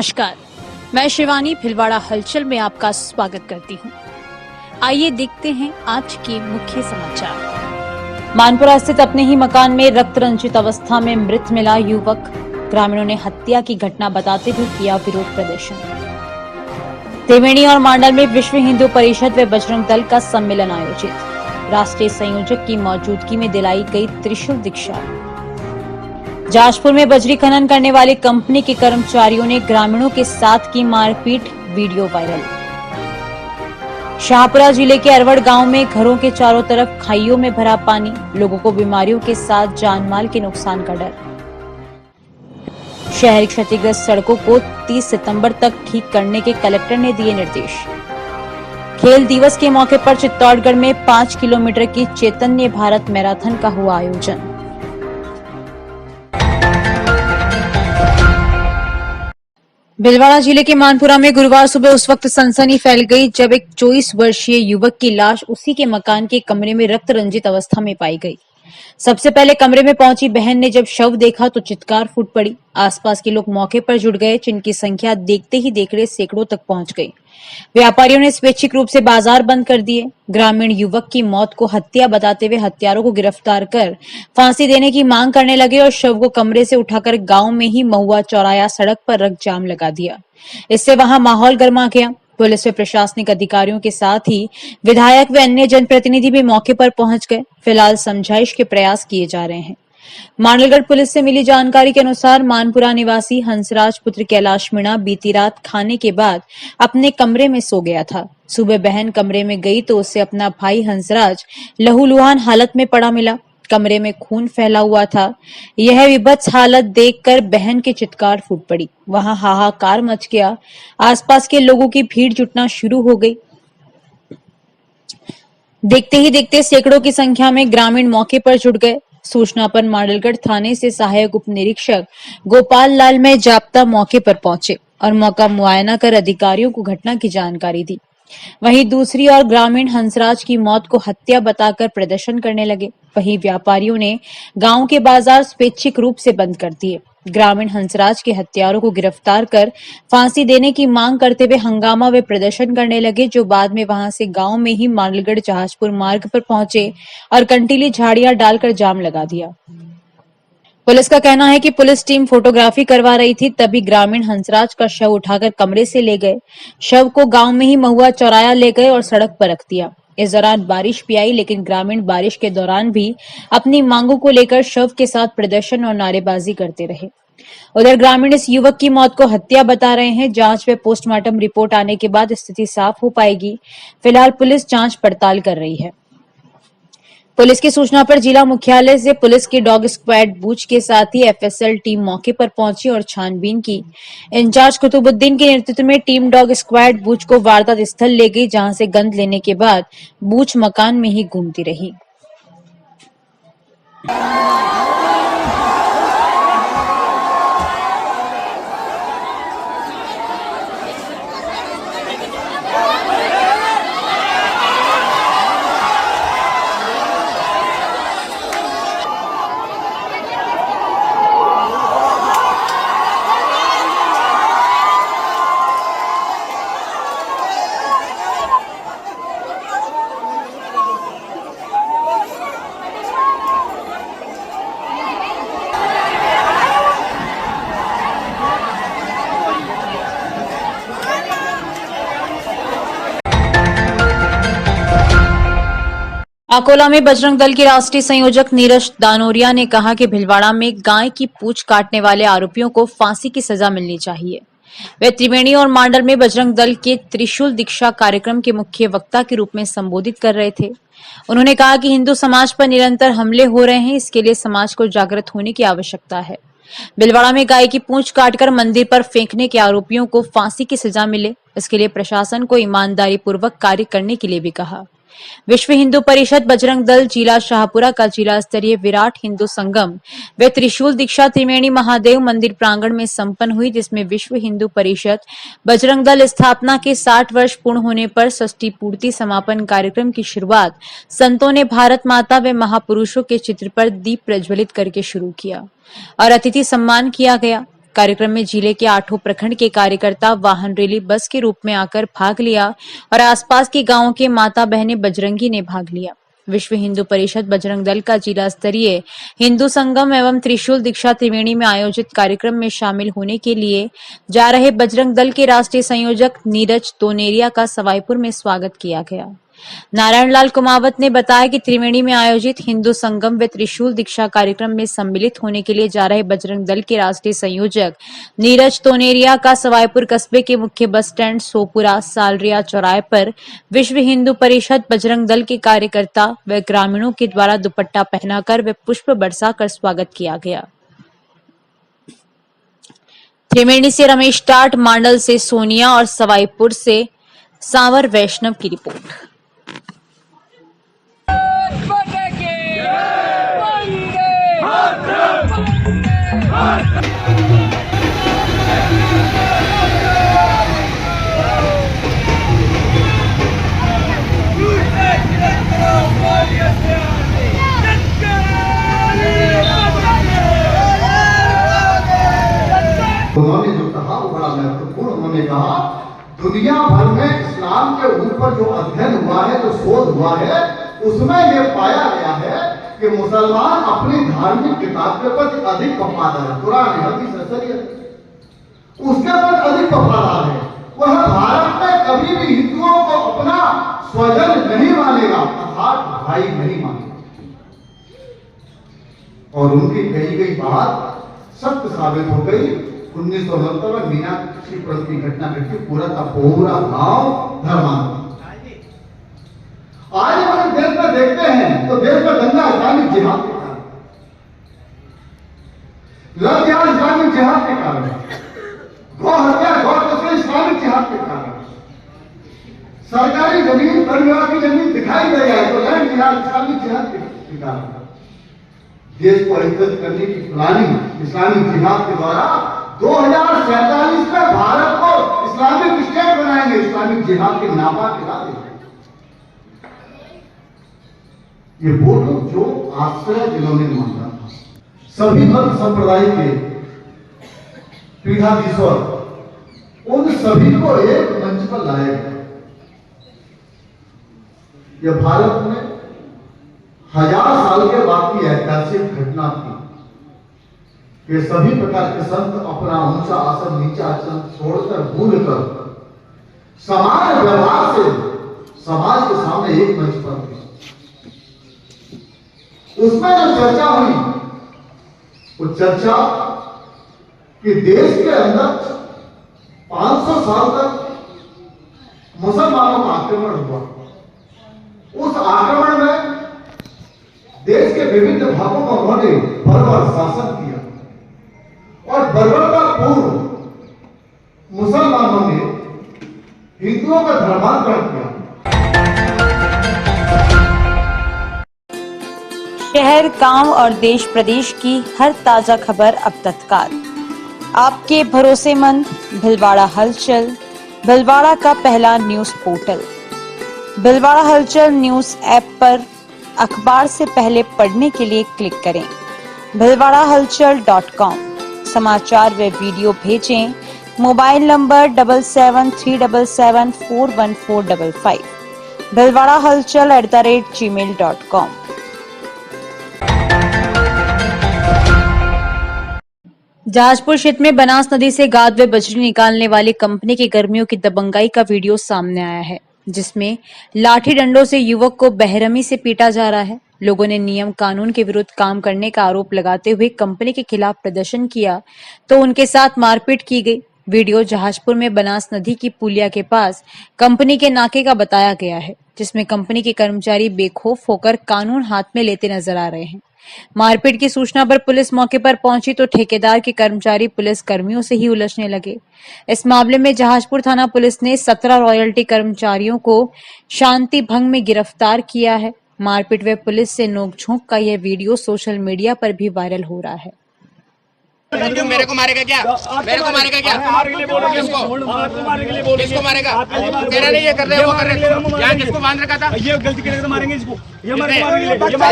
नमस्कार, मैं शिवानी भिलवाड़ा हलचल में आपका स्वागत करती हूँ। आइए देखते हैं आज के मुख्य समाचार। मानपुरा स्थित अपने ही मकान में रक्त रंजित अवस्था में मृत मिला युवक। ग्रामीणों ने हत्या की घटना बताते हुए किया विरोध प्रदर्शन। त्रिवेणी और मांडल में विश्व हिंदू परिषद व बजरंग दल का सम्मेलन आयोजित। राष्ट्रीय संयोजक की मौजूदगी में दिलाई गई त्रिशूल दीक्षा। जाजपुर में बजरी खनन करने वाली कंपनी के कर्मचारियों ने ग्रामीणों के साथ की मारपीट, वीडियो वायरल। शाहपुरा जिले के अरवड़ गांव में घरों के चारों तरफ खाइयों में भरा पानी, लोगों को बीमारियों के साथ जानमाल के नुकसान का डर। शहरी क्षतिग्रस्त सड़कों को 30 सितंबर तक ठीक करने के कलेक्टर ने दिए निर्देश। खेल दिवस के मौके पर चित्तौड़गढ़ में 5 किलोमीटर की चैतन्य भारत मैराथन का हुआ आयोजन। भिलवाड़ा जिले के मानपुरा में गुरुवार सुबह उस वक्त सनसनी फैल गई जब एक 24 वर्षीय युवक की लाश उसी के मकान के कमरे में रक्त रंजित अवस्था में पाई गई। सबसे पहले कमरे में पहुंची बहन ने जब शव देखा तो चित्कार फूट पड़ी। आसपास के लोग मौके पर जुट गए, जिनकी संख्या देखते ही देखते सैकड़ों तक पहुंच गई। व्यापारियों ने स्वैच्छिक रूप से बाजार बंद कर दिए। ग्रामीण युवक की मौत को हत्या बताते हुए हत्यारों को गिरफ्तार कर फांसी देने की मांग करने लगे और शव को कमरे से उठाकर गांव में ही महुआ चौराया सड़क पर रख जाम लगा दिया। इससे वहां माहौल गर्मा गया। पुलिस व प्रशासनिक अधिकारियों के साथ ही विधायक व अन्य जनप्रतिनिधि भी मौके पर पहुंच गए। फिलहाल समझाइश के प्रयास किए जा रहे हैं। मांडलगढ़ पुलिस से मिली जानकारी के अनुसार मानपुरा निवासी हंसराज पुत्र कैलाश मीणा बीती रात खाने के बाद अपने कमरे में सो गया था। सुबह बहन कमरे में गई तो उसे अपना भाई हंसराज लहूलुहान हालत में पड़ा मिला। कमरे में खून फैला हुआ था। यह विभत्स हालत देखकर बहन के चित्कार फूट पड़ी। वहां हाहाकार मच गया। आसपास के लोगों की भीड़ जुटना शुरू हो गई। देखते ही देखते सैकड़ों की संख्या में ग्रामीण मौके पर जुट गए। सूचना पर मांडलगढ़ थाने से सहायक उप निरीक्षक गोपाल लाल में जाप्ता मौके पर पहुंचे और मौका मुआयना कर अधिकारियों को घटना की जानकारी दी। वहीं दूसरी ओर ग्रामीण हंसराज की मौत को हत्या बताकर प्रदर्शन करने लगे। वहीं व्यापारियों ने गांव के बाजार स्वैच्छिक रूप से बंद कर दिए। ग्रामीण हंसराज के हत्यारों को गिरफ्तार कर फांसी देने की मांग करते हुए हंगामा व प्रदर्शन करने लगे, जो बाद में वहां से गांव में ही मांडलगढ़ जहाजपुर मार्ग पर पहुंचे और कंटीली झाड़ियां डालकर जाम लगा दिया। पुलिस का कहना है कि पुलिस टीम फोटोग्राफी करवा रही थी, तभी ग्रामीण हंसराज का शव उठाकर कमरे से ले गए। शव को गांव में ही महुआ चौराया ले गए और सड़क पर रख दिया। इस दौरान बारिश भी आई, लेकिन ग्रामीण बारिश के दौरान भी अपनी मांगों को लेकर शव के साथ प्रदर्शन और नारेबाजी करते रहे। उधर ग्रामीण इस युवक की मौत को हत्या बता रहे हैं। जांच व पोस्टमार्टम रिपोर्ट आने के बाद स्थिति साफ हो पाएगी। फिलहाल पुलिस जांच पड़ताल कर रही है। पुलिस की सूचना पर जिला मुख्यालय से पुलिस की डॉग स्क्वाड बूच के साथ ही एफएसएल टीम मौके पर पहुंची और छानबीन की। इंचार्ज कुतुबुद्दीन के नेतृत्व में टीम डॉग स्क्वाड बूच को वारदात स्थल ले गई, जहां से गंध लेने के बाद बूच मकान में ही घूमती रही। अकोला में बजरंग दल के राष्ट्रीय संयोजक नीरज दानोरिया ने कहा कि भिलवाड़ा में गाय की पूंछ काटने वाले आरोपियों को फांसी की सजा मिलनी चाहिए। वे त्रिवेणी और मांडल में बजरंग दल के त्रिशूल दीक्षा कार्यक्रम के मुख्य वक्ता के रूप में संबोधित कर रहे थे। उन्होंने कहा कि हिंदू समाज पर निरंतर हमले हो रहे हैं, इसके लिए समाज को जागृत होने की आवश्यकता है। भिलवाड़ा में गाय की पूंछ काटकर मंदिर पर फेंकने के आरोपियों को फांसी की सजा मिले, इसके लिए प्रशासन को ईमानदारी पूर्वक कार्य करने के लिए भी कहा। विश्व हिंदू परिषद बजरंग दल जिला शाहपुरा का जिला स्तरीय विराट हिंदू संगम व त्रिशूल दीक्षा त्रिवेणी महादेव मंदिर प्रांगण में संपन्न हुई, जिसमें विश्व हिंदू परिषद बजरंग दल स्थापना के 60 वर्ष पूर्ण होने पर षष्ठी पूर्ति समापन कार्यक्रम की शुरुआत संतों ने भारत माता व महापुरुषों के चित्र पर दीप प्रज्वलित करके शुरू किया और अतिथि सम्मान किया गया। कार्यक्रम में जिले के 8 प्रखंड के कार्यकर्ता वाहन रैली बस के रूप में आकर भाग लिया और आसपास के गांवों के माता बहनें बजरंगी ने भाग लिया। विश्व हिंदू परिषद बजरंग दल का जिला स्तरीय हिंदू संगम एवं त्रिशूल दीक्षा त्रिवेणी में आयोजित कार्यक्रम में शामिल होने के लिए जा रहे बजरंग दल के राष्ट्रीय संयोजक नीरज तोनेरिया का सवाईपुर में स्वागत किया गया। नारायण लाल कुमावत ने बताया कि त्रिवेणी में आयोजित हिंदू संगम व त्रिशूल दीक्षा कार्यक्रम में सम्मिलित होने के लिए जा रहे बजरंग दल के राष्ट्रीय संयोजक नीरज तोनेरिया का सवाईपुर कस्बे के मुख्य बस स्टैंड सोपुरा सालरिया चौराहे पर विश्व हिंदू परिषद बजरंग दल के कार्यकर्ता व ग्रामीणों के द्वारा दुपट्टा पहनाकर व पुष्प बरसाकर स्वागत किया गया। त्रिवेणी से रमेश टाट, मांडल से सोनिया और सवाईपुर से सांवर वैष्णव की रिपोर्ट। उन्होंने जो कहा वो बड़ा महत्वपूर्ण। उन्होंने कहा दुनिया भर में इस्लाम के ऊपर जो अध्ययन हुआ है, जो शोध हुआ है, उसमें ये पाया गया है कि मुसलमान अपनी धार्मिक किताब के प्रति अधिक वफादार है। कुरान हदीस शरीयत उसके प्रति अधिक वफादार है। वह भारत में कभी भी हिंदुओं को अपना स्वजन नहीं मानेगा, अर्थात भाई नहीं मानेगा। और उनकी कही गई बात सत्य साबित हो गई। 1969 में मीनाक्षीपुरम की घटना घटी, पूरा का पूरा गांव धर्मांतरित। आज हम देश में देखते हैं तो देश में दंगा इस्लामिक जिहाद के कारण, लड़कियां इस्लामिक जिहाद के कारण, गौ हत्या गौ तस्करी इस्लामिक जिहाद के कारण, सरकारी जमीन परिवार की जमीन दिखाई दे है तो लैंड जिहाद इस्लामिक जिहाद के कारण। देश को एकत्र करने की प्लानिंग इस्लामिक जिहाद के द्वारा 2047 में भारत को इस्लामिक स्टेट बनाएंगे, इस्लामिक जिहाद के नापा गिरा देंगे। ये वो लोग जो आश्रय जिन्होंने मांगा था, सभी धर्म संप्रदाय के पीठाधीश्वर, उन सभी को एक मंच पर लाया गया। यह भारत में 1000 साल के बाद की ऐतिहासिक घटना थी कि सभी प्रकार के संत अपना ऊंचा आसन नीचा आसन छोड़कर भूलकर समान व्यवहार से समाज के सामने एक मंच पर थे। उसमें जो चर्चा हुई वो चर्चा कि देश के अंदर 500 साल तक मुसलमानों का आक्रमण हुआ। उस आक्रमण में देश के विभिन्न भागों में उन्होंने बर्बर शासन किया और बर्बरता पूर्व मुसलमानों ने हिंदुओं का धर्मांतरण किया। शहर, गांव और देश प्रदेश की हर ताजा खबर अब तत्काल आपके भरोसेमंद भिलवाड़ा हलचल, भिलवाड़ा का पहला न्यूज पोर्टल। भिलवाड़ा हलचल न्यूज ऐप पर अखबार से पहले पढ़ने के लिए क्लिक करें bhilwadahalchal.com। समाचार व वीडियो भेजें मोबाइल नंबर 7737741455 bhilwadahalchal@gmail.com। जहाजपुर क्षेत्र में बनास नदी से गाद व बजरी निकालने वाली कंपनी के कर्मियों की दबंगाई का वीडियो सामने आया है, जिसमें लाठी डंडों से युवक को बेरहमी से पीटा जा रहा है। लोगों ने नियम कानून के विरुद्ध काम करने का आरोप लगाते हुए कंपनी के खिलाफ प्रदर्शन किया तो उनके साथ मारपीट की गई। वीडियो जहाजपुर में बनास नदी की पुलिया के पास कंपनी के नाके का बताया गया है, जिसमें कंपनी के कर्मचारी बेखौफ होकर कानून हाथ में लेते नजर आ रहे हैं। मारपीट की सूचना पर पुलिस मौके पर पहुंची तो ठेकेदार के कर्मचारी पुलिस कर्मियों से ही उलझने लगे। इस मामले में जहाजपुर थाना पुलिस ने 17 रॉयल्टी कर्मचारियों को शांति भंग में गिरफ्तार किया है। मारपीट व पुलिस से नोकझोंक का यह वीडियो सोशल मीडिया पर भी वायरल हो रहा है। क्यों मेरे को मारेगा क्या? मेरे को मारेगा क्या? किसको? किसको मारेगा? तेरा नहीं, ये कर रहे, वो कर रहे। यहाँ किसको बांध रखा था? ये गलती करेगा तो मारेंगे इसको। ये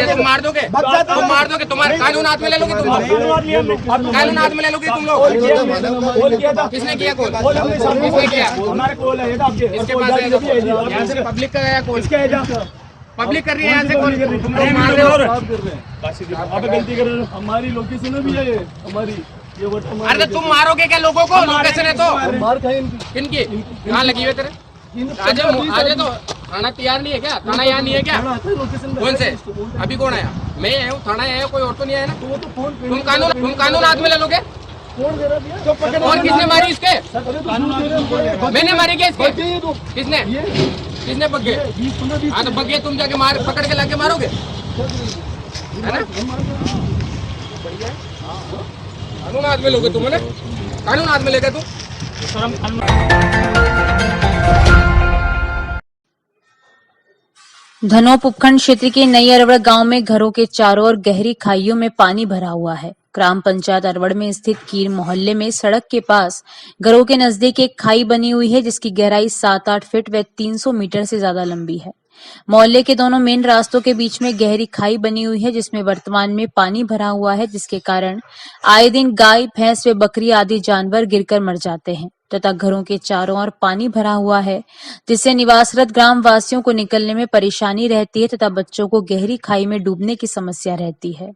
तुम मार दोगे? तुम मार दोगे? तुम्हारे कानून हाथ में ले लोगे तुम लोग? कानून हाथ में ले लोगे तुम लोग? किसने किया कॉल? किसने किया? हमारे कॉल है इसके पास है। यहाँ से पब्लिक का गया कॉल। पब्लिक कर रही है यहाँ से कॉल। तुम लोग मार रहे हो। आप गलती कर रहे हो। हमारी लोकेशन भी है, हमारी ये वर्तमान। अरे तुम मारोगे क्या लोगों को? लोकेशन है तो मार खाए किनकी? कहाँ लगी हुई तेरे? आज तो थाना तैयार नहीं है क्या? थाना यहाँ नहीं है क्या? कौन से? अभी कौन आया? मैं आया हूँ, थाना आया हूँ, कोई और तो नहीं आया ना? तुम कानून हाथ में ले लोगे? और किसने मारी इसके? मैंने मारी क्या इसके? किसने बग्गे? हाँ तो बग्गे तुम जाके मार, पकड़ के लाके मारोगे, है ना? कानून हाथ में लोगे तुम, है ना? कानून हाथ में लेगा तुम। धनोप उपखंड क्षेत्र के नई अरवड़ गांव में घरों के चारों ओर गहरी खाइयों में पानी भरा हुआ है। ग्राम पंचायत अरवड़ में स्थित कीर मोहल्ले में सड़क के पास घरों के नजदीक एक खाई बनी हुई है, जिसकी गहराई 7-8 फीट व 300 मीटर से ज्यादा लंबी है। मोहल्ले के दोनों मेन रास्तों के बीच में गहरी खाई बनी हुई है, जिसमें वर्तमान में पानी भरा हुआ है, जिसके कारण आए दिन गाय, भैंस व बकरी आदि जानवर गिरकर मर जाते हैं तथा घरों के चारों ओर पानी भरा हुआ है, जिससे निवासरत ग्राम वासियों को निकलने में परेशानी रहती है तथा बच्चों को गहरी खाई में डूबने की समस्या रहती है।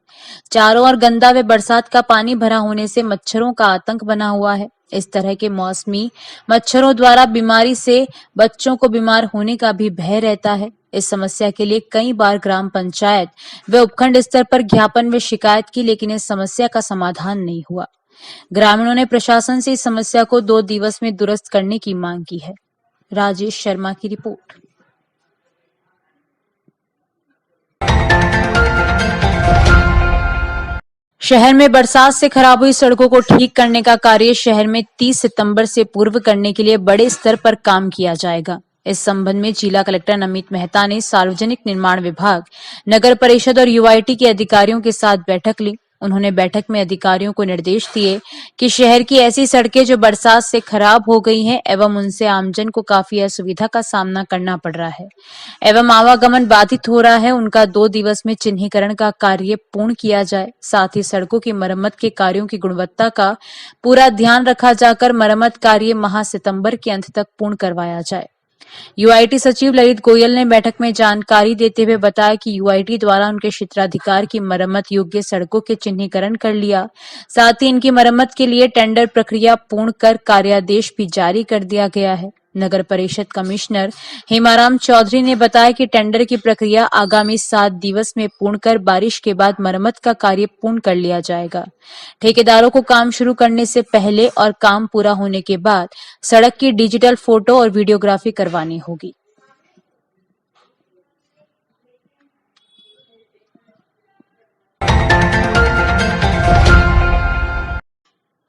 चारों ओर गंदा व बरसात का पानी भरा होने से मच्छरों का आतंक बना हुआ है। इस तरह के मौसमी मच्छरों द्वारा बीमारी से बच्चों को बीमार होने का भी भय रहता है। इस समस्या के लिए कई बार ग्राम पंचायत व उपखंड स्तर पर ज्ञापन व शिकायत की, लेकिन इस समस्या का समाधान नहीं हुआ। ग्रामीणों ने प्रशासन से इस समस्या को 2 दिवस में दुरुस्त करने की मांग की है। राजेश शर्मा की रिपोर्ट। शहर में बरसात से खराब हुई सड़कों को ठीक करने का कार्य शहर में 30 सितंबर से पूर्व करने के लिए बड़े स्तर पर काम किया जाएगा। इस संबंध में जिला कलेक्टर नमित मेहता ने सार्वजनिक निर्माण विभाग, नगर परिषद और यूआईटी के अधिकारियों के साथ बैठक ली। उन्होंने बैठक में अधिकारियों को निर्देश दिए कि शहर की ऐसी सड़कें जो बरसात से खराब हो गई हैं एवं उनसे आमजन को काफी असुविधा का सामना करना पड़ रहा है एवं आवागमन बाधित हो रहा है, उनका 2 दिवस में चिन्हीकरण का कार्य पूर्ण किया जाए। साथ ही सड़कों की मरम्मत के कार्यों की गुणवत्ता का पूरा ध्यान रखा जाकर मरम्मत कार्य माह सितंबर के अंत तक पूर्ण करवाया जाए। यूआईटी सचिव ललित गोयल ने बैठक में जानकारी देते हुए बताया कि यूआईटी द्वारा उनके क्षेत्राधिकार की मरम्मत योग्य सड़कों के चिन्हीकरण कर लिया। साथ ही इनकी मरम्मत के लिए टेंडर प्रक्रिया पूर्ण कर कार्यादेश भी जारी कर दिया गया है। नगर परिषद कमिश्नर हेमाराम चौधरी ने बताया कि टेंडर की प्रक्रिया आगामी 7 दिवस में पूर्ण कर बारिश के बाद मरम्मत का कार्य पूर्ण कर लिया जाएगा। ठेकेदारों को काम शुरू करने से पहले और काम पूरा होने के बाद सड़क की डिजिटल फोटो और वीडियोग्राफी करवानी होगी।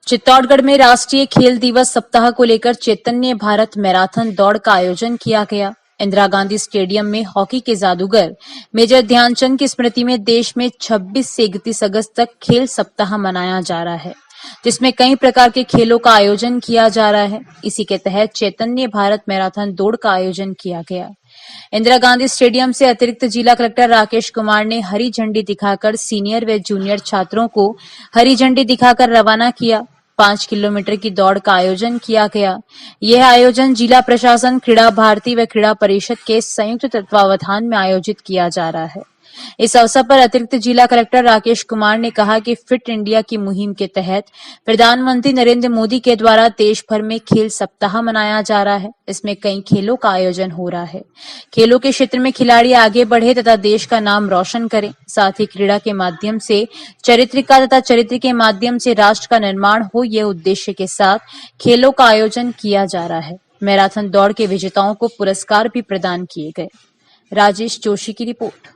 चित्तौड़गढ़ में राष्ट्रीय खेल दिवस सप्ताह को लेकर चैतन्य भारत मैराथन दौड़ का आयोजन किया गया। इंदिरा गांधी स्टेडियम में हॉकी के जादूगर मेजर ध्यानचंद की स्मृति में देश में 26 से 31 अगस्त तक खेल सप्ताह मनाया जा रहा है, जिसमें कई प्रकार के खेलों का आयोजन किया जा रहा है। इसी के तहत चैतन्य भारत मैराथन दौड़ का आयोजन किया गया। इंदिरा गांधी स्टेडियम से अतिरिक्त जिला कलेक्टर राकेश कुमार ने हरी झंडी दिखाकर सीनियर व जूनियर छात्रों को हरी झंडी दिखाकर रवाना किया। 5 किलोमीटर की दौड़ का आयोजन किया गया। यह आयोजन जिला प्रशासन, क्रीड़ा भारती व क्रीड़ा परिषद के संयुक्त तत्वावधान में आयोजित किया जा रहा है। इस अवसर पर अतिरिक्त जिला कलेक्टर राकेश कुमार ने कहा कि फिट इंडिया की मुहिम के तहत प्रधानमंत्री नरेंद्र मोदी के द्वारा देश भर में खेल सप्ताह मनाया जा रहा है। इसमें कई खेलों का आयोजन हो रहा है। खेलों के क्षेत्र में खिलाड़ी आगे बढ़े तथा देश का नाम रोशन करें। साथ ही क्रीड़ा के माध्यम से चरित्र का तथा चरित्र के माध्यम से राष्ट्र का निर्माण हो, यह उद्देश्य के साथ खेलों का आयोजन किया जा रहा है। मैराथन दौड़ के विजेताओं को पुरस्कार भी प्रदान किए गए। राजेश जोशी की रिपोर्ट।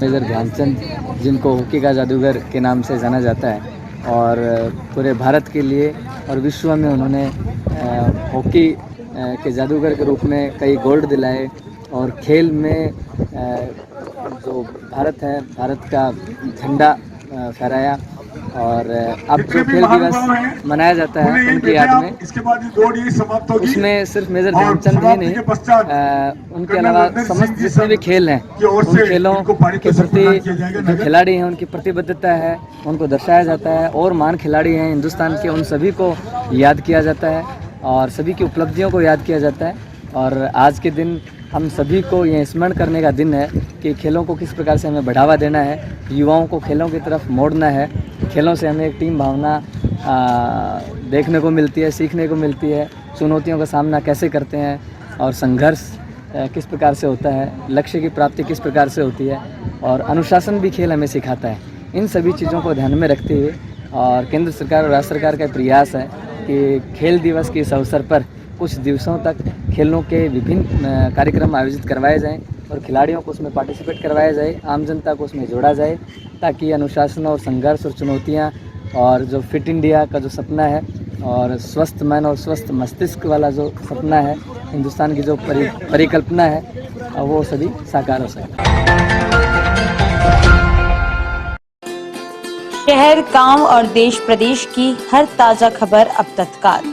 मेजर ध्यानचंद, जिनको हॉकी का जादूगर के नाम से जाना जाता है, और पूरे भारत के लिए और विश्व में उन्होंने हॉकी के जादूगर के रूप में कई गोल्ड दिलाए, और खेल में जो भारत है, भारत का झंडा फहराया। और अब जो खेल दिवस मनाया जाता है उनकी याद में, उसमें सिर्फ मेजर ध्यानचंद ही नहीं, उनके अलावा समस्त जितने भी खेल हैं, उन खेलों के प्रति जो खिलाड़ी हैं उनकी प्रतिबद्धता है, उनको दर्शाया जाता है, और महान खिलाड़ी हैं हिंदुस्तान के, उन सभी को याद किया जाता है और सभी की उपलब्धियों को याद किया जाता है। और आज के दिन हम सभी को ये स्मरण करने का दिन है कि खेलों को किस प्रकार से हमें बढ़ावा देना है, युवाओं को खेलों की तरफ मोड़ना है। खेलों से हमें एक टीम भावना देखने को मिलती है, सीखने को मिलती है, चुनौतियों का सामना कैसे करते हैं और संघर्ष किस प्रकार से होता है, लक्ष्य की प्राप्ति किस प्रकार से होती है, और अनुशासन भी खेल हमें सिखाता है। इन सभी चीज़ों को ध्यान में रखते हुए और केंद्र सरकार और राज्य सरकार का प्रयास है कि खेल दिवस के इस अवसर पर कुछ दिवसों तक खेलों के विभिन्न कार्यक्रम आयोजित करवाए जाएं और खिलाड़ियों को उसमें पार्टिसिपेट करवाया जाए, आम जनता को उसमें जोड़ा जाए, ताकि अनुशासन और संघर्ष और चुनौतियां और जो फिट इंडिया का जो सपना है और स्वस्थ मन और स्वस्थ मस्तिष्क वाला जो सपना है, हिंदुस्तान की जो परिकल्पना है, वो सभी साकार हो सके। शहर, गांव और देश प्रदेश की हर ताजा खबर अब तत्काल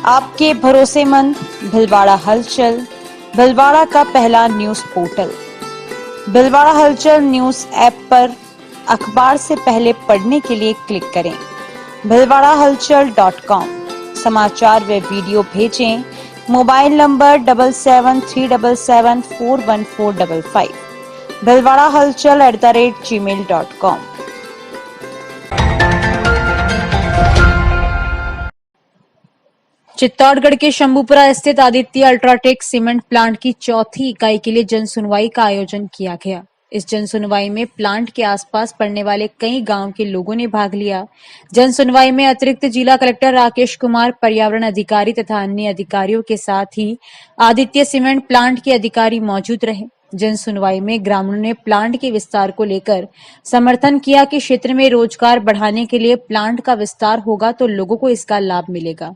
आपके भरोसेमंद भीलवाड़ा हलचल, भीलवाड़ा का पहला न्यूज पोर्टल। भीलवाड़ा हलचल न्यूज ऐप पर अखबार से पहले पढ़ने के लिए क्लिक करें bhilwadahalchal.com। समाचार व वीडियो भेजें मोबाइल नंबर 7737741455 bhilwadahalchal@gmail.com। चित्तौड़गढ़ के शंभूपुरा स्थित आदित्य अल्ट्राटेक सीमेंट प्लांट की चौथी इकाई के लिए जन सुनवाई का आयोजन किया गया। इस जन सुनवाई में प्लांट के आसपास पड़ने वाले कई गांव के लोगों ने भाग लिया। जन सुनवाई में अतिरिक्त जिला कलेक्टर राकेश कुमार, पर्यावरण अधिकारी तथा अन्य अधिकारियों के साथ ही आदित्य सीमेंट प्लांट के अधिकारी मौजूद रहे। जन सुनवाई में ग्रामीणों ने प्लांट के विस्तार को लेकर समर्थन किया कि क्षेत्र में रोजगार बढ़ाने के लिए प्लांट का विस्तार होगा तो लोगों को इसका लाभ मिलेगा।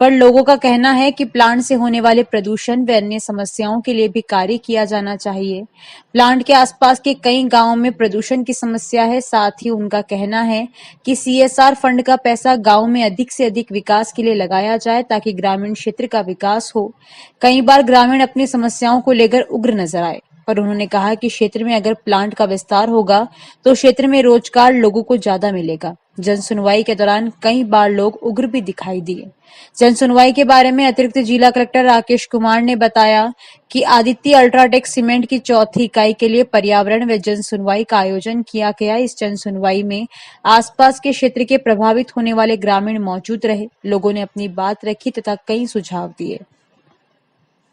पर लोगों का कहना है कि प्लांट से होने वाले प्रदूषण व अन्य समस्याओं के लिए भी कार्य किया जाना चाहिए। प्लांट के आसपास के कई गांवों में प्रदूषण की समस्या है। साथ ही उनका कहना है कि CSR फंड का पैसा गांव में अधिक से अधिक विकास के लिए लगाया जाए ताकि ग्रामीण क्षेत्र का विकास हो। कई बार ग्रामीण अपनी समस्याओं को लेकर उग्र नजर आए, पर उन्होंने कहा कि क्षेत्र में अगर प्लांट का विस्तार होगा तो क्षेत्र में रोजगार लोगों को ज्यादा मिलेगा। जन सुनवाई के दौरान कई बार लोग उग्र भी दिखाई दिए। जन सुनवाई के बारे में अतिरिक्त जिला कलेक्टर राकेश कुमार ने बताया कि आदित्य अल्ट्राटेक सीमेंट की चौथी इकाई के लिए पर्यावरण व जन सुनवाई का आयोजन किया गया। इस जन सुनवाई में आसपास के क्षेत्र के प्रभावित होने वाले ग्रामीण मौजूद रहे। लोगों ने अपनी बात रखी तथा कई सुझाव दिए।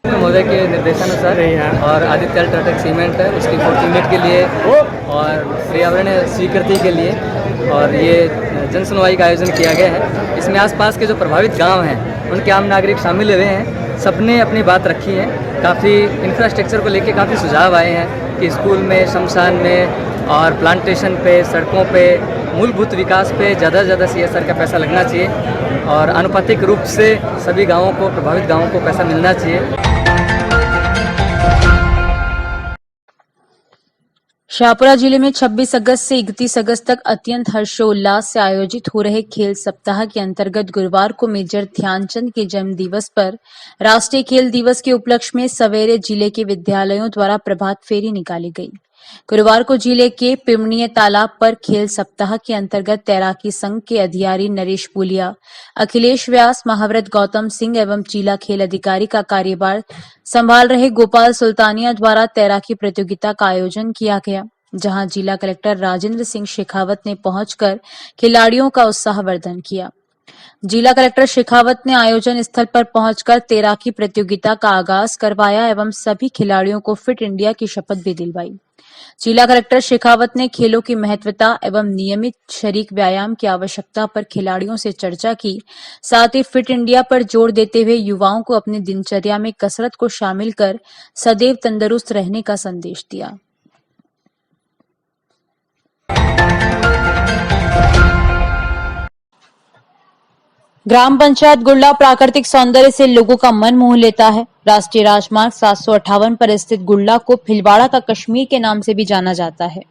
महोदय के निर्देशानुसार और आदित्य अल्ट्राटेक सीमेंट है उसकी 4th यूनिट के लिए और पर्यावरण स्वीकृति के लिए और ये जन सुनवाई का आयोजन किया गया है। इसमें आसपास के जो प्रभावित गांव हैं उनके आम नागरिक शामिल हुए हैं। सबने अपनी बात रखी है। काफ़ी इंफ्रास्ट्रक्चर को लेके काफ़ी सुझाव आए हैं कि स्कूल में, शमशान में और प्लांटेशन पे, सड़कों पे, मूलभूत विकास पे ज़्यादा से ज़्यादा CSR का पैसा लगना चाहिए और आनुपातिक रूप से सभी गाँवों को, प्रभावित गाँवों को पैसा मिलना चाहिए। शाहपुरा जिले में 26 अगस्त से 31 अगस्त तक अत्यंत हर्षोल्लास से आयोजित हो रहे खेल सप्ताह के अंतर्गत गुरुवार को मेजर ध्यानचंद के जन्म दिवस पर राष्ट्रीय खेल दिवस के उपलक्ष्य में सवेरे जिले के विद्यालयों द्वारा प्रभात फेरी निकाली गई। गुरुवार को जिले के पिमणीय तालाब पर खेल सप्ताह के अंतर्गत तैराकी संघ के अधिकारी नरेश पुलिया, अखिलेश व्यास, महाव्रत गौतम सिंह एवं जिला खेल अधिकारी का कार्यभार संभाल रहे गोपाल सुल्तानिया द्वारा तैराकी प्रतियोगिता का आयोजन किया गया, जहां जिला कलेक्टर राजेंद्र सिंह शेखावत ने पहुंचकर खिलाड़ियों का उत्साहवर्धन किया। जिला कलेक्टर शेखावत ने आयोजन स्थल पर पहुंचकर तैराकी प्रतियोगिता का आगाज करवाया एवं सभी खिलाड़ियों को फिट इंडिया की शपथ भी दिलवाई। जिला कलेक्टर शेखावत ने खेलों की महत्वता एवं नियमित शारीरिक व्यायाम की आवश्यकता पर खिलाड़ियों से चर्चा की। साथ ही फिट इंडिया पर जोर देते हुए युवाओं को अपनी दिनचर्या में कसरत को शामिल कर सदैव तंदुरुस्त रहने का संदेश दिया। ग्राम पंचायत गुल्ला प्राकृतिक सौंदर्य से लोगों का मन मोह लेता है। राष्ट्रीय राजमार्ग 758 पर स्थित गुल्ला को भिलवाड़ा का कश्मीर के नाम से भी जाना जाता है।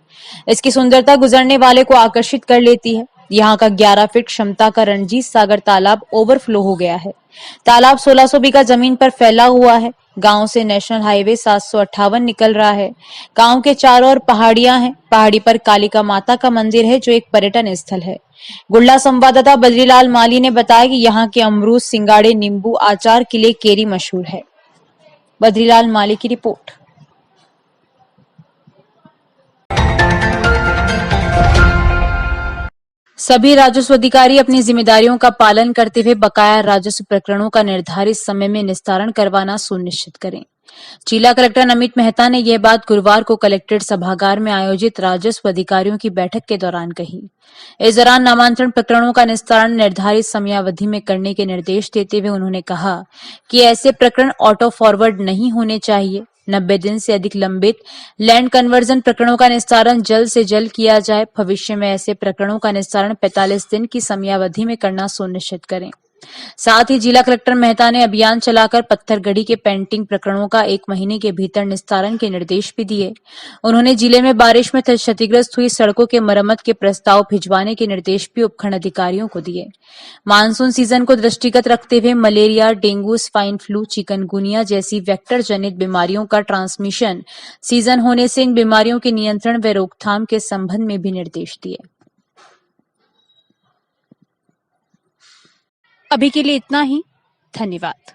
इसकी सुंदरता गुजरने वाले को आकर्षित कर लेती है। यहाँ का 11 फीट क्षमता का रणजीत सागर तालाब ओवरफ्लो हो गया है। तालाब 1600 बीघा जमीन पर फैला हुआ है। गांव से नेशनल हाईवे 758 निकल रहा है। गांव के चारों ओर पहाड़ियां हैं। पहाड़ी पर कालिका माता का मंदिर है जो एक पर्यटन स्थल है। गुल्ला संवाददाता बद्रीलाल माली ने बताया कि यहाँ के अमरूद, सिंगाड़े, नींबू, आचार, किले, केरी मशहूर है। बद्रीलाल माली की रिपोर्ट। सभी राजस्व अधिकारी अपनी जिम्मेदारियों का पालन करते हुए बकाया राजस्व प्रकरणों का निर्धारित समय में निस्तारण करवाना सुनिश्चित करें। जिला कलेक्टर नमित मेहता ने यह बात गुरुवार को कलेक्ट्रेट सभागार में आयोजित राजस्व अधिकारियों की बैठक के दौरान कही। इस दौरान नामांतरण प्रकरणों का निस्तारण निर्धारित समयावधि में करने के निर्देश देते हुए उन्होंने कहा कि ऐसे प्रकरण ऑटो फॉरवर्ड नहीं होने चाहिए। 90 दिन से अधिक लंबित लैंड कन्वर्जन प्रकरणों का निस्तारण जल्द से जल्द किया जाए। भविष्य में ऐसे प्रकरणों का निस्तारण 45 दिन की समयावधि में करना सुनिश्चित करें। साथ ही जिला कलेक्टर मेहता ने अभियान चलाकर पत्थरगढ़ी के पेंटिंग प्रकरणों का 1 महीने के भीतर निस्तारण के निर्देश भी दिए। उन्होंने जिले में बारिश में क्षतिग्रस्त हुई सड़कों के मरम्मत के प्रस्ताव भिजवाने के निर्देश भी उपखंड अधिकारियों को दिए। मानसून सीजन को दृष्टिगत रखते हुए malaria, dengue, swine flu, chikungunya जैसी वेक्टर जनित बीमारियों का ट्रांसमिशन सीजन होने से इन बीमारियों के नियंत्रण व रोकथाम के संबंध में भी निर्देश दिए। अभी के लिए इतना ही। धन्यवाद।